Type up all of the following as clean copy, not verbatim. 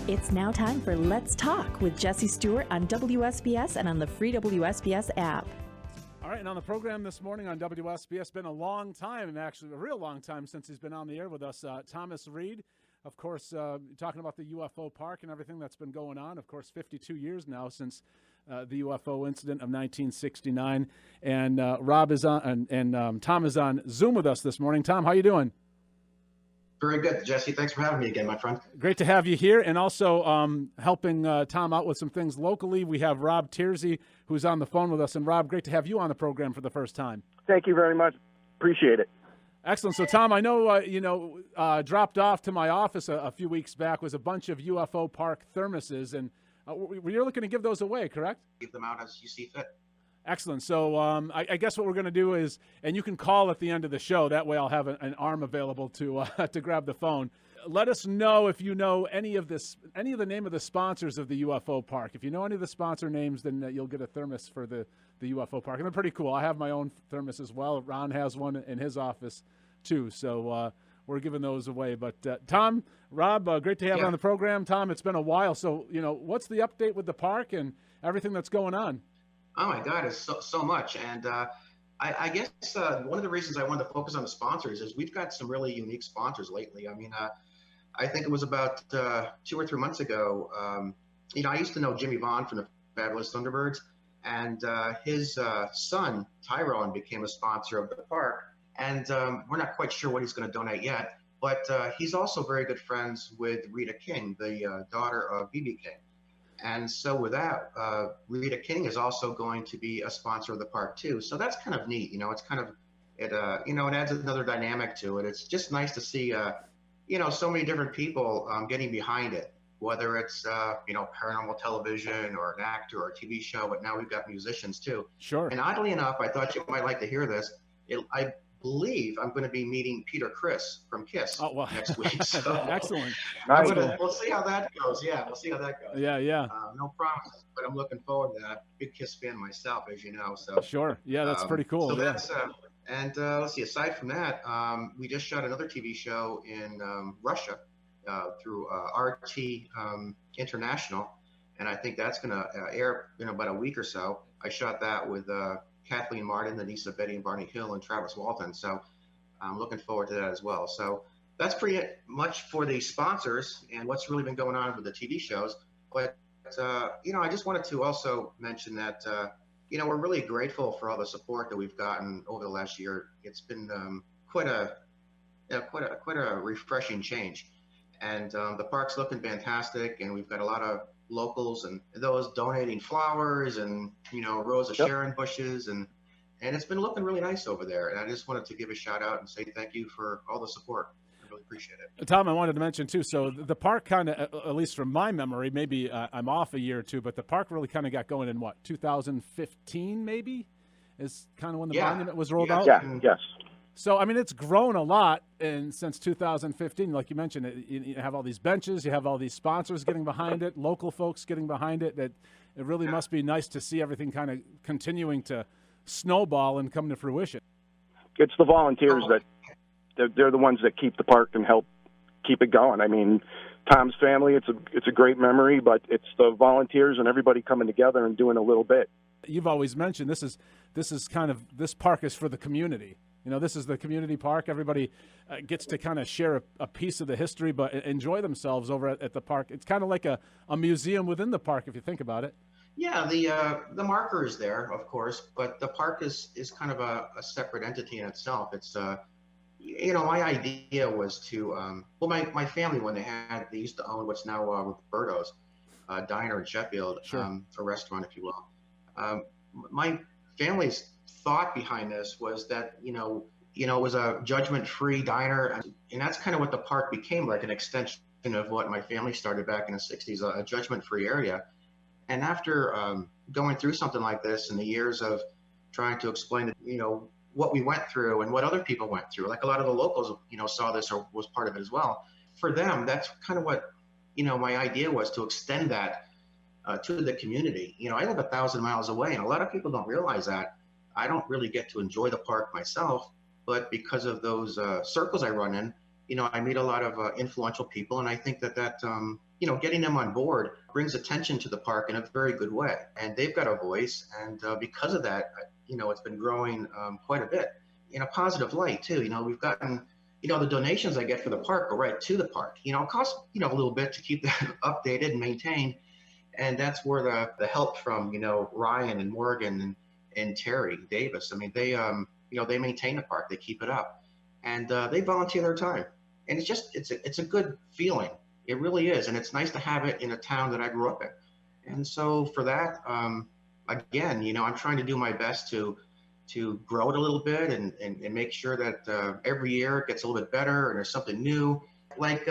It's now time for Let's Talk with Jesse Stewart on WSBS and on the free WSBS app. All right, and on the program this morning on WSBS, been a long time, actually a real long time since he's been on the air with us. Thomas Reed, of course, talking about the UFO park and everything that's been going on. Of course, 52 years now since the UFO incident of 1969. And Rob is on, and Thom is on Zoom with us this morning. Thom, how you doing? Very good, Jesse. Thanks for having me again, my friend. Great to have you here, and also helping Thom out with some things locally. We have Rob Tiersey, who's on the phone with us. And Rob, great to have you on the program for the first time. Thank you very much. Appreciate it. Excellent. So, Thom, I know dropped off to my office a few weeks back was a bunch of UFO Park thermoses, and you're looking to give those away, correct? Give them out as you see fit. Excellent. So I guess what we're going to do is, and you can call at the end of the show. That way I'll have an arm available to to grab the phone. Let us know if you know any of the name of the sponsors of the UFO Park. If you know any of the sponsor names, then you'll get a thermos for the UFO Park. And they're pretty cool. I have my own thermos as well. Ron has one in his office too. So we're giving those away. But Thom, Rob, great to have you on the program. Thom, it's been a while. So, what's the update with the park and everything that's going on? Oh my God, it's so much. And I guess one of the reasons I wanted to focus on the sponsors is we've got some really unique sponsors lately. I mean, I think it was about 2 or 3 months ago. I used to know Jimmy Vaughn from the Fabulous Thunderbirds, and his son, Tyrone, became a sponsor of the park. And we're not quite sure what he's going to donate yet, but he's also very good friends with Rita King, the daughter of B.B. King. And so with that, Rita King is also going to be a sponsor of the park too. So that's kind of neat. It's kind of, it adds another dynamic to it. It's just nice to see, so many different people getting behind it, whether it's, paranormal television or an actor or a TV show, but now we've got musicians too. Sure. And oddly enough, I thought you might like to hear this. I believe I'm going to be meeting Peter Criss from Kiss next week. So excellent. We'll see how that goes. Yeah, we'll see how that goes. Yeah. No promises, but I'm looking forward to that. Big Kiss fan myself, as you know. So sure. Yeah, that's pretty cool. So that's and let's see. Aside from that, we just shot another TV show in Russia through RT International, and I think that's going to air in about a week or so. I shot that with Kathleen Martin, the niece of Betty and Barney Hill, and Travis Walton. So I'm looking forward to that as well. So that's pretty much for the sponsors and what's really been going on with the TV shows. But, I just wanted to also mention that, we're really grateful for all the support that we've gotten over the last year. It's been quite a refreshing change. And the park's looking fantastic, and we've got a lot of locals and those donating flowers and rows of Sharon bushes, and it's been looking really nice over there. And I just wanted to give a shout out and say thank you for all the support. I really appreciate it. Thom, I wanted to mention too, so the park kind of, at least from my memory, maybe I'm off a year or two, but the park really kind of got going in 2015 maybe is kind of when the monument was rolled out? Yes. So, I mean, it's grown a lot since 2015. Like you mentioned, you have all these benches, you have all these sponsors getting behind it, local folks getting behind it. It really must be nice to see everything kind of continuing to snowball and come to fruition. It's the volunteers they're the ones that keep the park and help keep it going. I mean, Thom's family, it's a great memory, but it's the volunteers and everybody coming together and doing a little bit. You've always mentioned this park is for the community. This is the community park. Everybody gets to kind of share a piece of the history, but enjoy themselves over at the park. It's kind of like a museum within the park, if you think about it. Yeah, the marker is there, of course, but the park is kind of a separate entity in itself. It's my idea was to my family, when they used to own what's now Roberto's diner in Sheffield, a restaurant, if you will. My family's thought behind this was that it was a judgment-free diner, and that's kind of what the park became, like an extension of what my family started back in the 60s, a judgment-free area. And after going through something like this, in the years of trying to explain what we went through and what other people went through, like a lot of the locals saw this or was part of it as well. For them, that's kind of what my idea was, to extend that to the community. I live 1,000 miles away, and a lot of people don't realize that. I don't really get to enjoy the park myself, but because of those circles I run in, I meet a lot of influential people, and I think that getting them on board brings attention to the park in a very good way. And they've got a voice, and because of that, it's been growing quite a bit in a positive light too. We've gotten, the donations I get for the park go right to the park. It costs, a little bit to keep that updated and maintained. And that's where the help from, Ryan and Morgan and Terry Davis. I mean, they maintain the park, they keep it up, and they volunteer their time. And it's a good feeling. It really is. And it's nice to have it in a town that I grew up in. And so for that, again, I'm trying to do my best to grow it a little bit and make sure that every year it gets a little bit better and there's something new. Like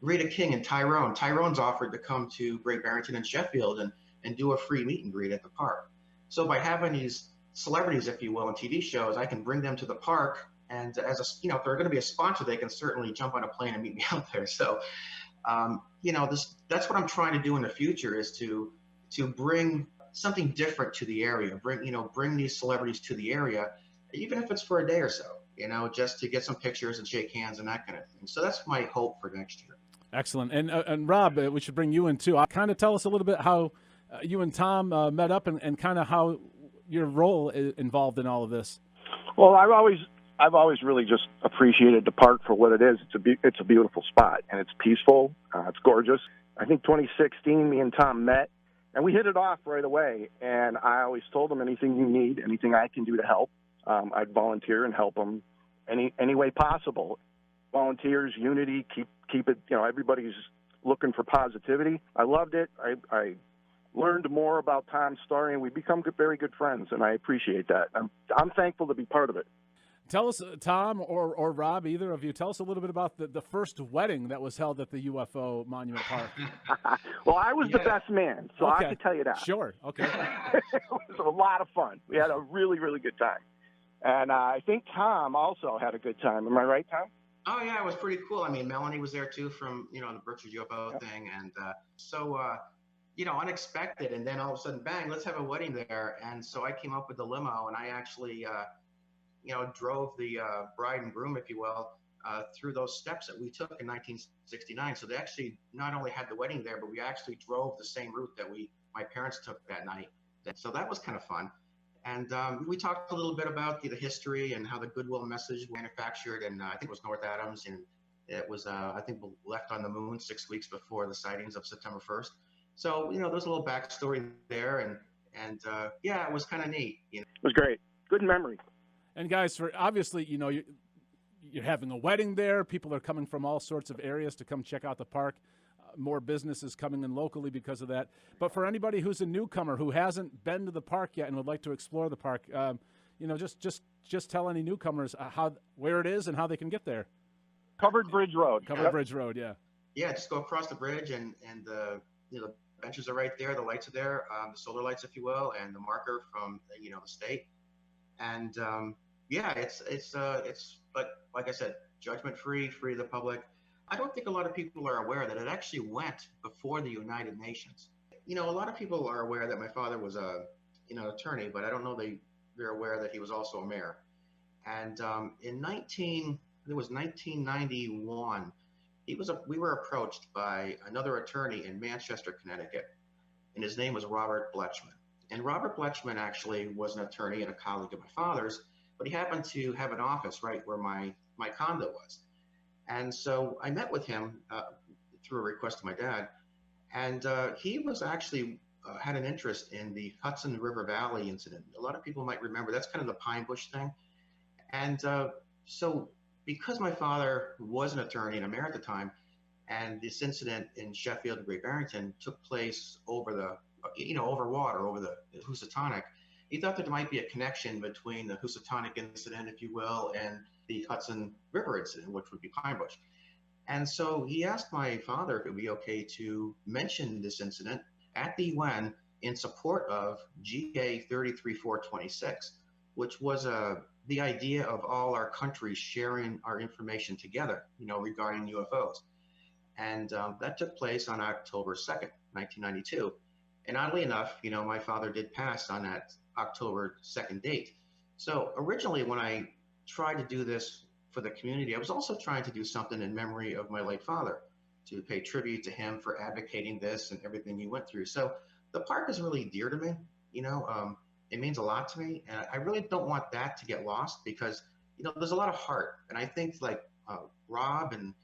Rita King and Tyrone. Tyrone's offered to come to Great Barrington and Sheffield and do a free meet and greet at the park. So by having these celebrities, if you will, in TV shows, I can bring them to the park. And if they're going to be a sponsor, they can certainly jump on a plane and meet me out there. So, that's what I'm trying to do in the future, is to bring something different to the area, bring these celebrities to the area, even if it's for a day or so, just to get some pictures and shake hands and that kind of thing. So that's my hope for next year. Excellent. And Rob, we should bring you in too. Kind of tell us a little bit how you and Thom met up and kind of how your role is involved in all of this. Well, I've always really just appreciated the park for what it is. It's a beautiful spot, and it's peaceful. It's gorgeous. I think 2016, me and Thom met, and we hit it off right away. And I always told him, anything you need, anything I can do to help, I'd volunteer and help him any way possible. Volunteers, unity, keep it. Everybody's looking for positivity. I loved it. I learned more about Thom's story, and we've become very good friends, and I appreciate that. I'm thankful to be part of it. Tell us, Thom or Rob, either of you, tell us a little bit about the first wedding that was held at the UFO Monument Park. Well, I was the best man, so okay. I can tell you that. Sure, okay. It was a lot of fun. We had a really, really good time. And I think Thom also had a good time. Am I right, Thom? Oh, yeah, it was pretty cool. I mean, Melanie was there, too, from, the Berkshire UFO thing. And unexpected. And then all of a sudden, bang, let's have a wedding there. And so I came up with the limo, and I actually, drove the bride and groom, if you will, through those steps that we took in 1969. So they actually not only had the wedding there, but we actually drove the same route that my parents took that night. So that was kind of fun. And we talked a little bit about the history and how the Goodwill message was manufactured. And I think it was North Adams. And it was, I think, left on the moon 6 weeks before the sightings of September 1st. So, there's a little backstory there. And it was kind of neat. It was great. Good memory. And guys, for obviously, you're having a wedding there. People are coming from all sorts of areas to come check out the park. More businesses coming in locally because of that. But for anybody who's a newcomer who hasn't been to the park yet and would like to explore the park, just tell any newcomers where it is and how they can get there. Covered Bridge Road. Bridge Road, yeah. Yeah, just go across the bridge and the benches are right there. The lights are there, the solar lights, if you will, and the marker from the state. And it's but like I said, judgment free to the public. I don't think a lot of people are aware that it actually went before the United Nations. A lot of people are aware that my father was a attorney, but I don't know they're aware that he was also a mayor. And in 1991, we were approached by another attorney in Manchester, Connecticut, and his name was Robert Bletchman. And Robert Bletchman actually was an attorney and a colleague of my father's, but he happened to have an office right where my condo was. And so I met with him through a request of my dad, and he was actually had an interest in the Hudson River Valley incident. A lot of people might remember, that's kind of the Pine Bush thing. And so because my father was an attorney and a mayor at the time, and this incident in Sheffield and Great Barrington took place over water, over the Housatonic, he thought that there might be a connection between the Housatonic incident, if you will, and the Hudson River incident, which would be Pine Bush. And so he asked my father if it would be okay to mention this incident at the UN in support of GA 33426, which was the idea of all our countries sharing our information together, regarding UFOs. And that took place on October 2nd, 1992. And oddly enough, my father did pass on that October 2nd date. So originally, when I tried to do this for the community, I was also trying to do something in memory of my late father, to pay tribute to him for advocating this and everything he went through. So the park is really dear to me. It means a lot to me, and I really don't want that to get lost, because there's a lot of heart, and I think like Rob and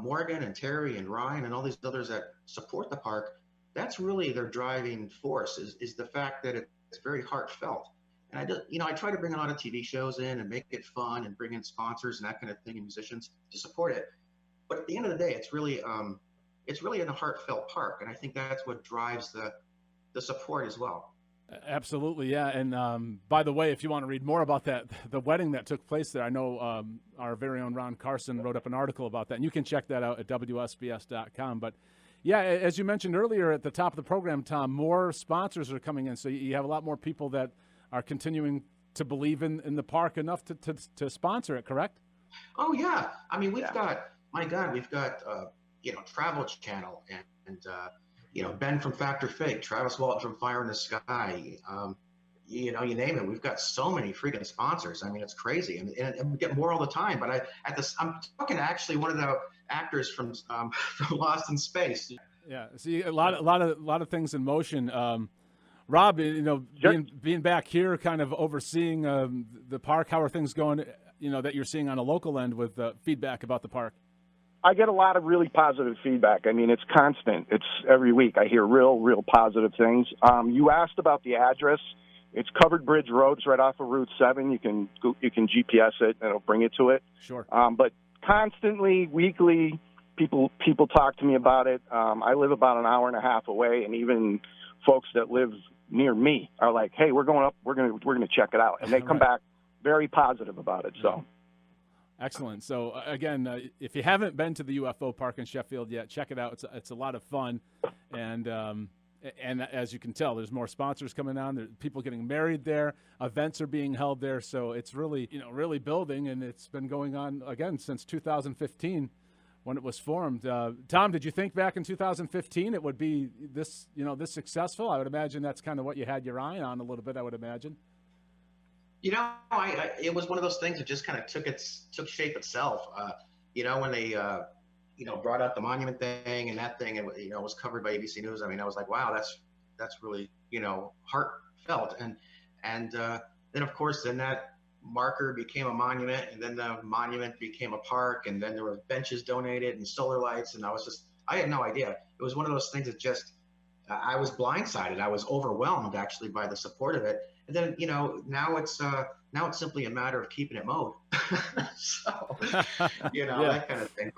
Morgan and Terry and Ryan and all these others that support the park, that's really their driving force, is the fact that it's very heartfelt. And I try to bring a lot of TV shows in and make it fun and bring in sponsors and that kind of thing and musicians to support it. But at the end of the day, it's really in a heartfelt park, and I think that's what drives the support as well. Absolutely, yeah. And by the way, if you want to read more about that, the wedding that took place there, I know our very own Ron Carson wrote up an article about that, and you can check that out at WSBS.com. But yeah, as you mentioned earlier at the top of the program, Thom, more sponsors are coming in, so you have a lot more people that are continuing to believe in the park enough to sponsor it, correct? Oh yeah, I mean we've got Travel Channel and Ben from Factor Fake, Travis Walton from Fire in the Sky, you name it. We've got so many freaking sponsors. I mean, it's crazy, and we get more all the time. But I'm talking to actually one of the actors from Lost in Space. Yeah, see a lot of things in motion. Rob, being back here, kind of overseeing the park. How are things going? That you're seeing on a local end with feedback about the park. I get a lot of really positive feedback. I mean, it's constant. It's every week. I hear real positive things. You asked about the address. It's Covered Bridge Road. It's right off of Route 7. You can GPS it, and it'll bring you to it. Sure. But constantly, weekly, people talk to me about it. I live about an hour and a half away, and even folks that live near me are like, "Hey, we're going up. We're gonna check it out," and they come back very positive about it. So. Excellent. So again, if you haven't been to the UFO Park in Sheffield yet, check it out. It's a lot of fun, and as you can tell, there's more sponsors coming on. There's people getting married there. Events are being held there. So it's really really building, and it's been going on again since 2015 when it was formed. Thom, did you think back in 2015 it would be this this successful? I would imagine that's kind of what you had your eye on a little bit. I would imagine. It was one of those things that just kind of took shape itself. When they, brought out the monument thing and that thing, and was covered by ABC News. I mean, I was like, wow, that's really, heartfelt. And then of course, then that marker became a monument, and then the monument became a park, and then there were benches donated and solar lights, and I had no idea. It was one of those things that just, I was blindsided. I was overwhelmed actually by the support of it. And then, now it's simply a matter of keeping it mowed. So, that kind of thing.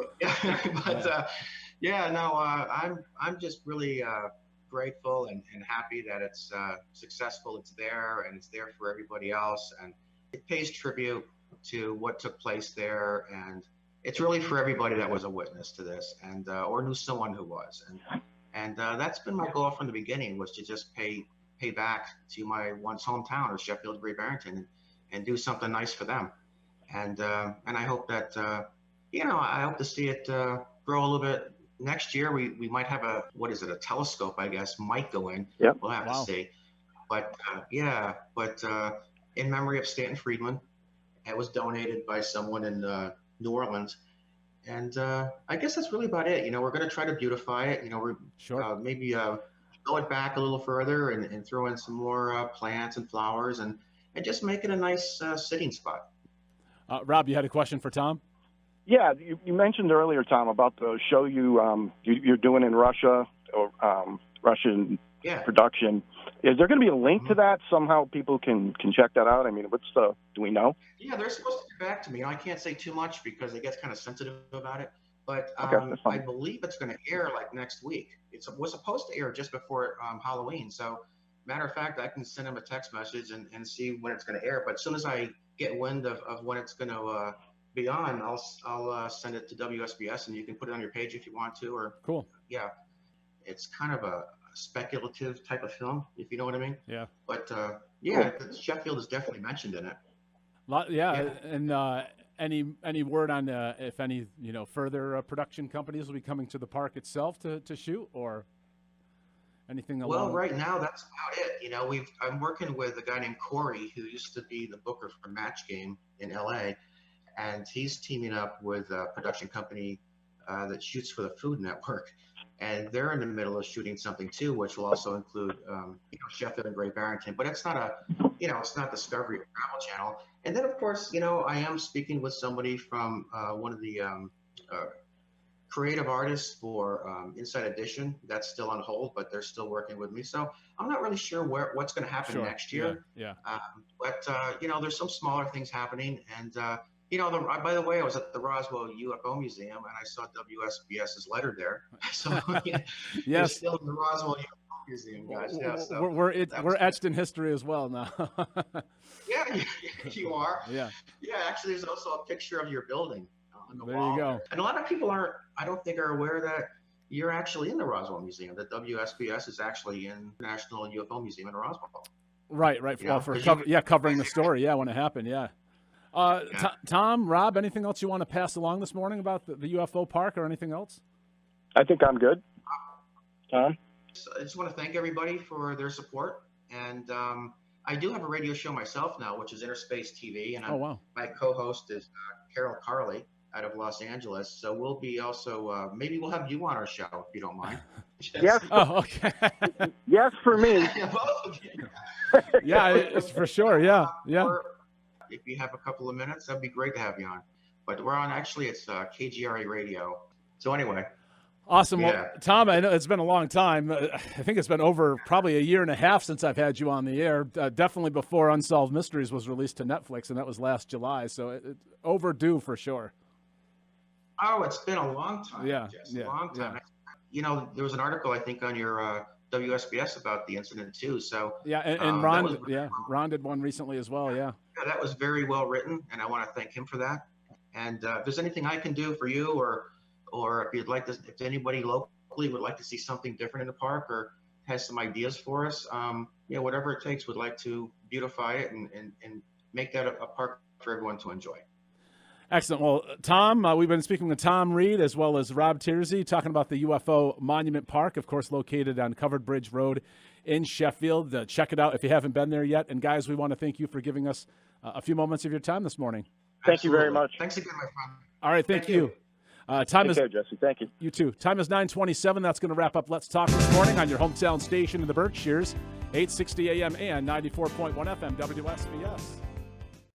I'm just really grateful and happy that it's successful. It's there, and it's there for everybody else. And it pays tribute to what took place there. And it's really for everybody that was a witness to this and or knew someone who was. And that's been my goal from the beginning, was to just pay back to my once hometown of Sheffield, Great Barrington, and do something nice for them. And I hope that I hope to see it grow a little bit. Next year we might have a telescope, I guess, might go in. Yep. We'll have to see. But in memory of Stanton Friedman, it was donated by someone in New Orleans. And I guess that's really about it. We're going to try to beautify it. We're sure. Maybe go it back a little further and throw in some more plants and flowers and just make it a nice sitting spot. Rob, you had a question for Thom? Yeah, you mentioned earlier, Thom, about the show you're doing in Russia, or Russian production. Is there going to be a link to that? Somehow people can check that out? I mean, do we know? Yeah, they're supposed to get back to me. I can't say too much because it gets kind of sensitive about it. But I believe it's going to air like next week. It was supposed to air just before Halloween. So, matter of fact, I can send them a text message and see when it's going to air. But as soon as I get wind of when it's going to be on, I'll send it to WSBS, and you can put it on your page if you want to. Or cool. Yeah, it's kind of a speculative type of film, if you know what I mean. Yeah. But cool. Sheffield is definitely mentioned in it. And any word on if any further production companies will be coming to the park itself to shoot, or anything along? Well, right now that's about it. I'm working with a guy named Corey, who used to be the booker for Match Game in LA, and he's teaming up with a production company that shoots for the Food Network, and they're in the middle of shooting something too, which will also include Sheffield and Great Barrington. But it's not it's not Discovery or Travel Channel. And then of course, I am speaking with somebody from one of the creative artists for Inside Edition. That's still on hold, but they're still working with me. So I'm not really sure what's going to happen next year. Yeah. But there's some smaller things happening, and by the way, I was at the Roswell UFO Museum and I saw WSBS's letter there. So yes, still in the Roswell UFO Museum, guys. Yeah, so we're etched in history as well now. Yeah, you are. Yeah. Yeah, actually, there's also a picture of your building on the There wall. you go. And a lot of people I don't think are aware that you're actually in the Roswell Museum. That WSBS is actually in the National UFO Museum in Roswell. Right. Well, covering the story. Yeah, when it happened. Yeah. Thom, Rob, anything else you want to pass along this morning about the UFO park or anything else? I think I'm good. Thom? I just want to thank everybody for their support. And I do have a radio show myself now, which is Interspace TV. And my co-host is Carol Carley out of Los Angeles. So we'll be also, maybe we'll have you on our show, if you don't mind. Yes. Oh, okay. Yes, for me. Both of you. Yeah, it's for sure. Yeah. If you have a couple of minutes, that'd be great to have you on. But we're on, actually, it's KGRA Radio. So anyway. Awesome. Yeah. Well, Thom, I know it's been a long time. I think it's been over probably a year and a half since I've had you on the air. Definitely before Unsolved Mysteries was released to Netflix, and that was last July. So it's overdue for sure. Oh, it's been a long time. Yeah. A long time. Yeah. There was an article, I think, on your WSBS about the incident too. So yeah, and Ron, Ron did one recently as well. Yeah, that was very well written, and I want to thank him for that. And if there's anything I can do for you, or if you'd like to, if anybody locally would like to see something different in the park or has some ideas for us, whatever it takes, would like to beautify it and make that a park for everyone to enjoy. Excellent. Well, Thom, we've been speaking with Thom Reed as well as Rob Tiersey, talking about the UFO Monument Park, of course, located on Covered Bridge Road in Sheffield. Check it out if you haven't been there yet. And guys, we want to thank you for giving us a few moments of your time this morning. Thank you very much. Thanks again, my friend. All right, thank you. Take care, Jesse. Thank you. You too. Time is 9:27. That's going to wrap up Let's Talk this morning on your hometown station in the Berkshires, 860 AM and 94.1 FM WSBS.